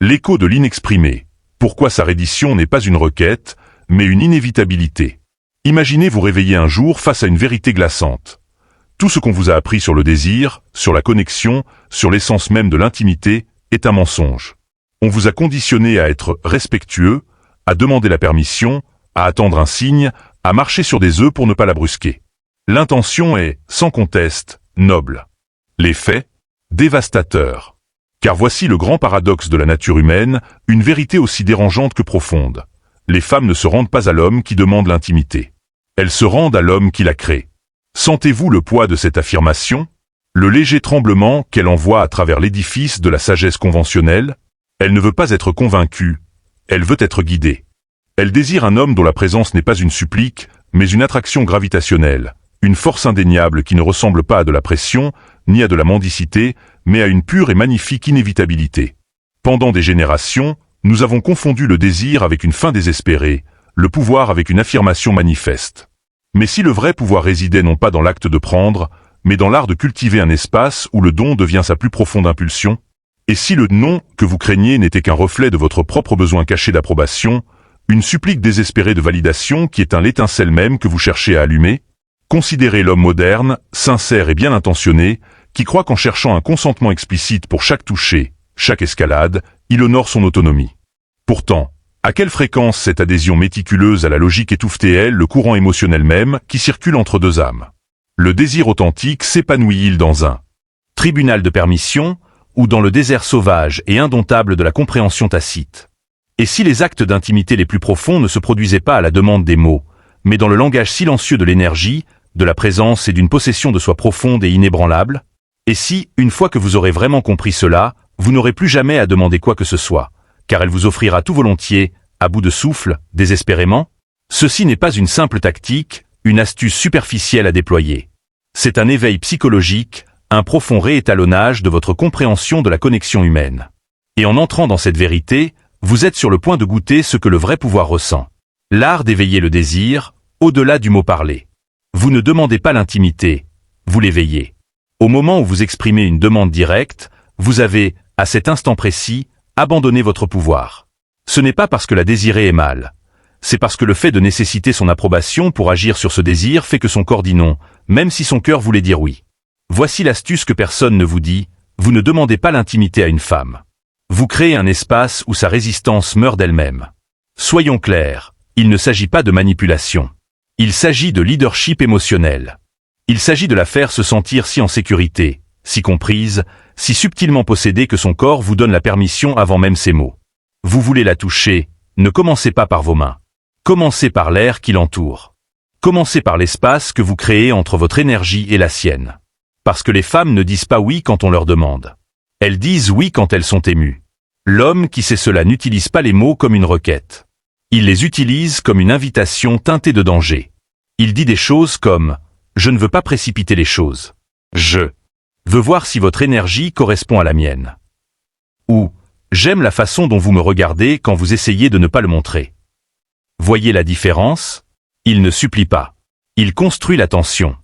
L'écho de l'inexprimé. Pourquoi sa reddition n'est pas une requête, mais une inévitabilité. Imaginez vous réveiller un jour face à une vérité glaçante. Tout ce qu'on vous a appris sur le désir, sur la connexion, sur l'essence même de l'intimité, est un mensonge. On vous a conditionné à être respectueux, à demander la permission, à attendre un signe, à marcher sur des œufs pour ne pas la brusquer. L'intention est, sans conteste, noble. Les faits, dévastateurs. Car voici le grand paradoxe de la nature humaine, une vérité aussi dérangeante que profonde. Les femmes ne se rendent pas à l'homme qui demande l'intimité. Elles se rendent à l'homme qui la crée. Sentez-vous le poids de cette affirmation? Le léger tremblement qu'elle envoie à travers l'édifice de la sagesse conventionnelle? Elle ne veut pas être convaincue, elle veut être guidée. Elle désire un homme dont la présence n'est pas une supplique, mais une attraction gravitationnelle, une force indéniable qui ne ressemble pas à de la pression, ni à de la mendicité, mais à une pure et magnifique inévitabilité. Pendant des générations, nous avons confondu le désir avec une fin désespérée, le pouvoir avec une affirmation manifeste. Mais si le vrai pouvoir résidait non pas dans l'acte de prendre, mais dans l'art de cultiver un espace où le don devient sa plus profonde impulsion? Et si le non que vous craignez n'était qu'un reflet de votre propre besoin caché d'approbation, une supplique désespérée de validation qui éteint l'étincelle même que vous cherchez à allumer? Considérez l'homme moderne, sincère et bien intentionné, qui croit qu'en cherchant un consentement explicite pour chaque toucher, chaque escalade, il honore son autonomie. Pourtant, à quelle fréquence cette adhésion méticuleuse à la logique étouffe-t-elle le courant émotionnel même qui circule entre deux âmes? Le désir authentique s'épanouit-il dans un tribunal de permission, ou dans le désert sauvage et indomptable de la compréhension tacite? Et si les actes d'intimité les plus profonds ne se produisaient pas à la demande des mots, mais dans le langage silencieux de l'énergie, de la présence et d'une possession de soi profonde et inébranlable? Et si, une fois que vous aurez vraiment compris cela, vous n'aurez plus jamais à demander quoi que ce soit, car elle vous offrira tout volontiers, à bout de souffle, désespérément? Ceci n'est pas une simple tactique, une astuce superficielle à déployer. C'est un éveil psychologique, un profond réétalonnage de votre compréhension de la connexion humaine. Et en entrant dans cette vérité, vous êtes sur le point de goûter ce que le vrai pouvoir ressent. L'art d'éveiller le désir, au-delà du mot parlé. Vous ne demandez pas l'intimité, vous l'éveillez. Au moment où vous exprimez une demande directe, vous avez, à cet instant précis, abandonné votre pouvoir. Ce n'est pas parce que la désirée est mal. C'est parce que le fait de nécessiter son approbation pour agir sur ce désir fait que son corps dit non, même si son cœur voulait dire oui. Voici l'astuce que personne ne vous dit, vous ne demandez pas l'intimité à une femme. Vous créez un espace où sa résistance meurt d'elle-même. Soyons clairs, il ne s'agit pas de manipulation. Il s'agit de leadership émotionnel. Il s'agit de la faire se sentir si en sécurité, si comprise, si subtilement possédée que son corps vous donne la permission avant même ses mots. Vous voulez la toucher, ne commencez pas par vos mains. Commencez par l'air qui l'entoure. Commencez par l'espace que vous créez entre votre énergie et la sienne. Parce que les femmes ne disent pas oui quand on leur demande. Elles disent oui quand elles sont émues. L'homme qui sait cela n'utilise pas les mots comme une requête. Il les utilise comme une invitation teintée de danger. Il dit des choses comme « Je ne veux pas précipiter les choses. Je veux voir si votre énergie correspond à la mienne. » Ou « J'aime la façon dont vous me regardez quand vous essayez de ne pas le montrer. » Voyez la différence? Il ne supplie pas. Il construit la tension.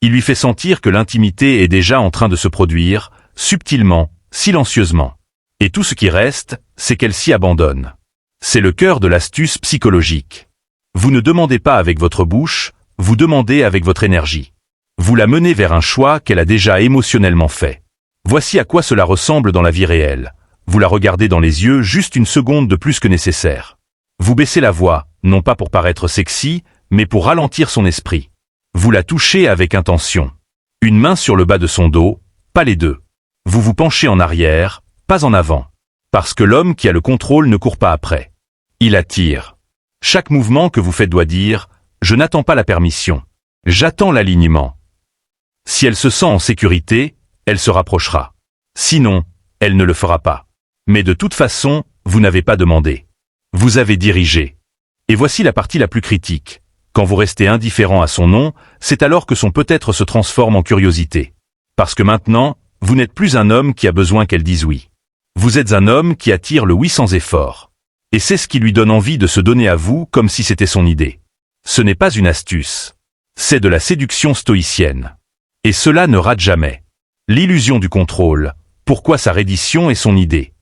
Il lui fait sentir que l'intimité est déjà en train de se produire, subtilement, silencieusement. Et tout ce qui reste, c'est qu'elle s'y abandonne. C'est le cœur de l'astuce psychologique. Vous ne demandez pas avec votre bouche, vous demandez avec votre énergie. Vous la menez vers un choix qu'elle a déjà émotionnellement fait. Voici à quoi cela ressemble dans la vie réelle. Vous la regardez dans les yeux juste une seconde de plus que nécessaire. Vous baissez la voix, non pas pour paraître sexy, mais pour ralentir son esprit. Vous la touchez avec intention. Une main sur le bas de son dos, pas les deux. Vous vous penchez en arrière, pas en avant. Parce que l'homme qui a le contrôle ne court pas après. Il attire. Chaque mouvement que vous faites doit dire « Je n'attends pas la permission. J'attends l'alignement. » Si elle se sent en sécurité, elle se rapprochera. Sinon, elle ne le fera pas. Mais de toute façon, vous n'avez pas demandé. Vous avez dirigé. Et voici la partie la plus critique. Quand vous restez indifférent à son nom, c'est alors que son peut-être se transforme en curiosité. Parce que maintenant, vous n'êtes plus un homme qui a besoin qu'elle dise oui. Vous êtes un homme qui attire le oui sans effort. Et c'est ce qui lui donne envie de se donner à vous comme si c'était son idée. Ce n'est pas une astuce. C'est de la séduction stoïcienne. Et cela ne rate jamais. L'illusion du contrôle. Pourquoi sa reddition est son idée.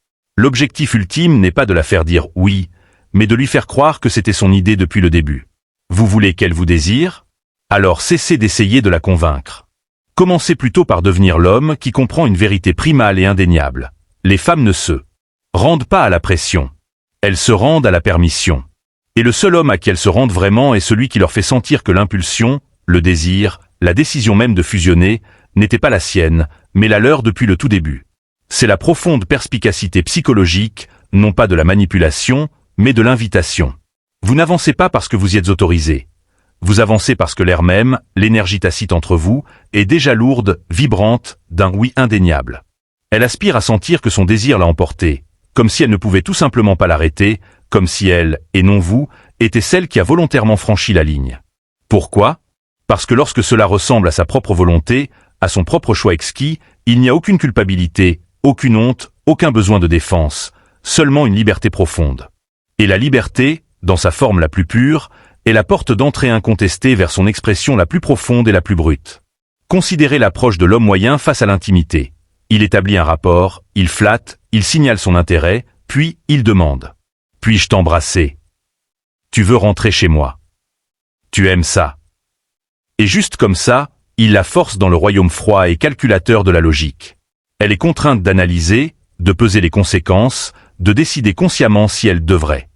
L'objectif ultime n'est pas de la faire dire oui, mais de lui faire croire que c'était son idée depuis le début. Vous voulez qu'elle vous désire? Alors cessez d'essayer de la convaincre. Commencez plutôt par devenir l'homme qui comprend une vérité primale et indéniable. Les femmes ne se rendent pas à la pression. Elles se rendent à la permission. Et le seul homme à qui elles se rendent vraiment est celui qui leur fait sentir que l'impulsion, le désir, la décision même de fusionner, n'était pas la sienne, mais la leur depuis le tout début. C'est la profonde perspicacité psychologique, non pas de la manipulation, mais de l'invitation. Vous n'avancez pas parce que vous y êtes autorisé. Vous avancez parce que l'air même, l'énergie tacite entre vous, est déjà lourde, vibrante, d'un oui indéniable. Elle aspire à sentir que son désir l'a emporté, comme si elle ne pouvait tout simplement pas l'arrêter, comme si elle, et non vous, était celle qui a volontairement franchi la ligne. Pourquoi? Parce que lorsque cela ressemble à sa propre volonté, à son propre choix exquis, il n'y a aucune culpabilité, aucune honte, aucun besoin de défense, seulement une liberté profonde. Et la liberté, dans sa forme la plus pure, est la porte d'entrée incontestée vers son expression la plus profonde et la plus brute. Considérez l'approche de l'homme moyen face à l'intimité. Il établit un rapport, il flatte, il signale son intérêt, puis il demande. Puis-je t'embrasser? Tu veux rentrer chez moi? Tu aimes ça? Et juste comme ça, il la force dans le royaume froid et calculateur de la logique. Elle est contrainte d'analyser, de peser les conséquences, de décider consciemment si elle devrait.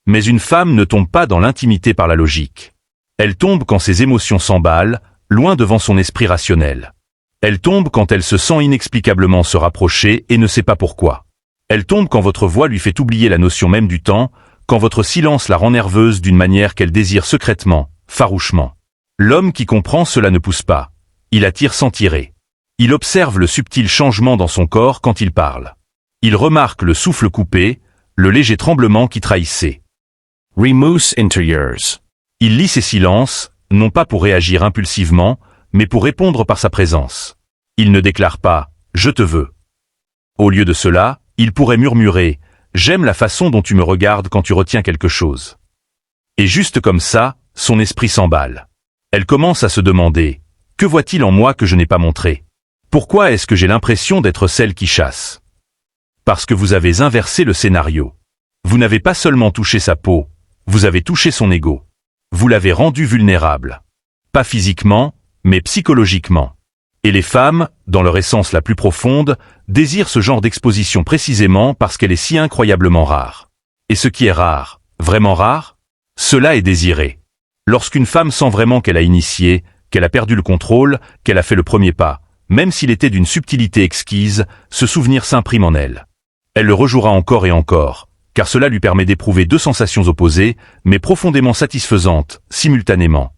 Mais une femme ne tombe pas dans l'intimité par la logique. Elle tombe quand ses émotions s'emballent, loin devant son esprit rationnel. Elle tombe quand elle se sent inexplicablement se rapprocher et ne sait pas pourquoi. Elle tombe quand votre voix lui fait oublier la notion même du temps, quand votre silence la rend nerveuse d'une manière qu'elle désire secrètement, farouchement. L'homme qui comprend cela ne pousse pas. Il attire sans tirer. Il observe le subtil changement dans son corps quand il parle. Il remarque le souffle coupé, le léger tremblement qui trahissait. Remous interiors. Il lit ses silences, non pas pour réagir impulsivement, mais pour répondre par sa présence. Il ne déclare pas « je te veux ». Au lieu de cela, il pourrait murmurer « j'aime la façon dont tu me regardes quand tu retiens quelque chose ». Et juste comme ça, son esprit s'emballe. Elle commence à se demander « que voit-il en moi que je n'ai pas montré ? Pourquoi est-ce que j'ai l'impression d'être celle qui chasse ?» Parce que vous avez inversé le scénario. Vous n'avez pas seulement touché sa peau, vous avez touché son ego. Vous l'avez rendu vulnérable. Pas physiquement, mais psychologiquement. Et les femmes, dans leur essence la plus profonde, désirent ce genre d'exposition précisément parce qu'elle est si incroyablement rare. Et ce qui est rare, vraiment rare, cela est désiré. Lorsqu'une femme sent vraiment qu'elle a initié, qu'elle a perdu le contrôle, qu'elle a fait le premier pas, même s'il était d'une subtilité exquise, ce souvenir s'imprime en elle. Elle le rejouera encore et encore, car cela lui permet d'éprouver deux sensations opposées, mais profondément satisfaisantes, simultanément.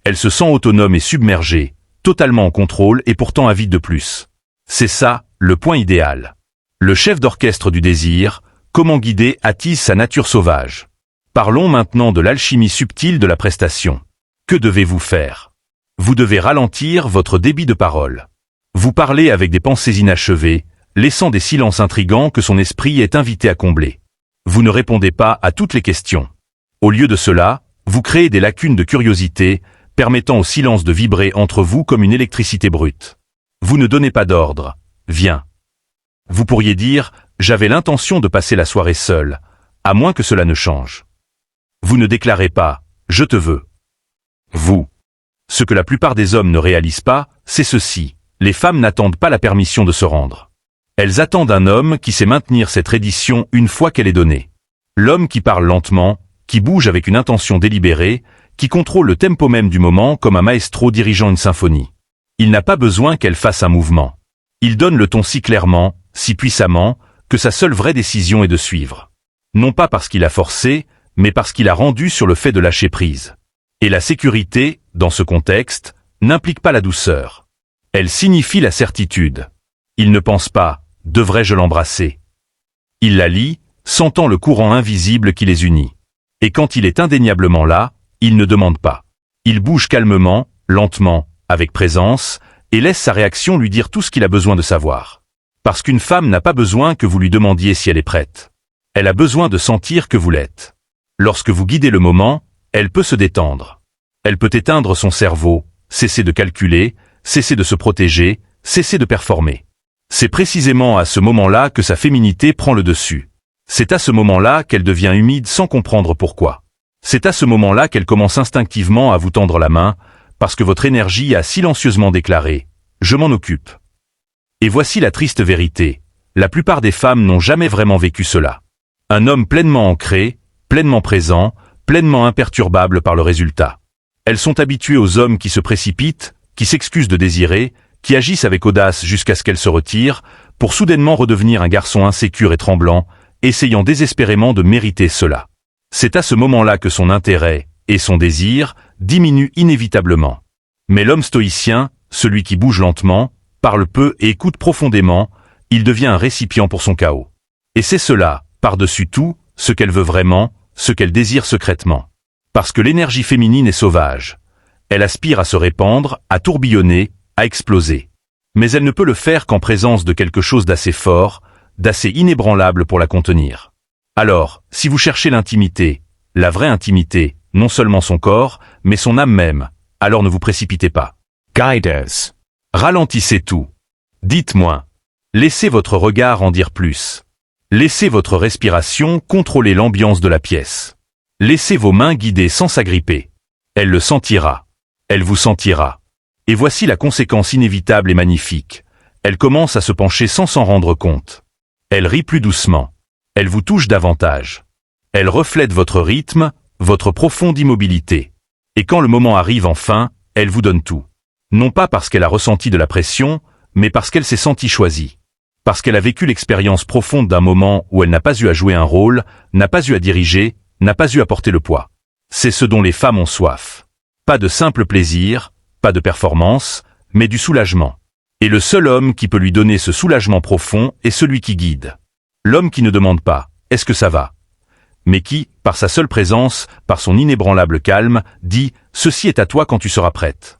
Elle se sent autonome et submergée, totalement en contrôle et pourtant avide de plus. C'est ça, le point idéal. Le chef d'orchestre du désir, comment guider attise sa nature sauvage. Parlons maintenant de l'alchimie subtile de la prestation. Que devez-vous faire? Vous devez ralentir votre débit de parole. Vous parlez avec des pensées inachevées, laissant des silences intrigants que son esprit est invité à combler. Vous ne répondez pas à toutes les questions. Au lieu de cela, vous créez des lacunes de curiosité, permettant au silence de vibrer entre vous comme une électricité brute. Vous ne donnez pas d'ordre. Viens. Vous pourriez dire, j'avais l'intention de passer la soirée seule, à moins que cela ne change. Vous ne déclarez pas, je te veux. Vous. Ce que la plupart des hommes ne réalisent pas, c'est ceci. Les femmes n'attendent pas la permission de se rendre. Elles attendent un homme qui sait maintenir cette reddition une fois qu'elle est donnée. L'homme qui parle lentement, qui bouge avec une intention délibérée, qui contrôle le tempo même du moment comme un maestro dirigeant une symphonie. Il n'a pas besoin qu'elle fasse un mouvement. Il donne le ton si clairement, si puissamment, que sa seule vraie décision est de suivre. Non pas parce qu'il a forcé, mais parce qu'il a rendu sur le fait de lâcher prise. Et la sécurité, dans ce contexte, n'implique pas la douceur. Elle signifie la certitude. Il ne pense pas « devrais-je l'embrasser ?» Il la lit, sentant le courant invisible qui les unit. Et quand il est indéniablement là, il ne demande pas. Il bouge calmement, lentement, avec présence, et laisse sa réaction lui dire tout ce qu'il a besoin de savoir. Parce qu'une femme n'a pas besoin que vous lui demandiez si elle est prête. Elle a besoin de sentir que vous l'êtes. Lorsque vous guidez le moment, elle peut se détendre. Elle peut éteindre son cerveau, cesser de calculer, cesser de se protéger, cesser de performer. C'est précisément à ce moment-là que sa féminité prend le dessus. C'est à ce moment-là qu'elle devient humide sans comprendre pourquoi. C'est à ce moment-là qu'elle commence instinctivement à vous tendre la main, parce que votre énergie a silencieusement déclaré « Je m'en occupe ». Et voici la triste vérité. La plupart des femmes n'ont jamais vraiment vécu cela. Un homme pleinement ancré, pleinement présent, pleinement imperturbable par le résultat. Elles sont habituées aux hommes qui se précipitent, qui s'excusent de désirer, qui agissent avec audace jusqu'à ce qu'elles se retirent, pour soudainement redevenir un garçon insécure et tremblant, essayant désespérément de mériter cela. C'est à ce moment-là que son intérêt, et son désir, diminuent inévitablement. Mais l'homme stoïcien, celui qui bouge lentement, parle peu et écoute profondément, il devient un récipient pour son chaos. Et c'est cela, par-dessus tout, ce qu'elle veut vraiment, ce qu'elle désire secrètement. Parce que l'énergie féminine est sauvage. Elle aspire à se répandre, à tourbillonner, à exploser. Mais elle ne peut le faire qu'en présence de quelque chose d'assez fort, d'assez inébranlable pour la contenir. Alors, si vous cherchez l'intimité, la vraie intimité, non seulement son corps, mais son âme même, alors ne vous précipitez pas. Guide us. Ralentissez tout. Dites moins. Laissez votre regard en dire plus. Laissez votre respiration contrôler l'ambiance de la pièce. Laissez vos mains guider sans s'agripper. Elle le sentira. Elle vous sentira. Et voici la conséquence inévitable et magnifique. Elle commence à se pencher sans s'en rendre compte. Elle rit plus doucement. Elle vous touche davantage. Elle reflète votre rythme, votre profonde immobilité. Et quand le moment arrive enfin, elle vous donne tout. Non pas parce qu'elle a ressenti de la pression, mais parce qu'elle s'est sentie choisie. Parce qu'elle a vécu l'expérience profonde d'un moment où elle n'a pas eu à jouer un rôle, n'a pas eu à diriger, n'a pas eu à porter le poids. C'est ce dont les femmes ont soif. Pas de simple plaisir, pas de performance, mais du soulagement. Et le seul homme qui peut lui donner ce soulagement profond est celui qui guide. L'homme qui ne demande pas « est-ce que ça va ?», mais qui, par sa seule présence, par son inébranlable calme, dit « ceci est à toi quand tu seras prête ».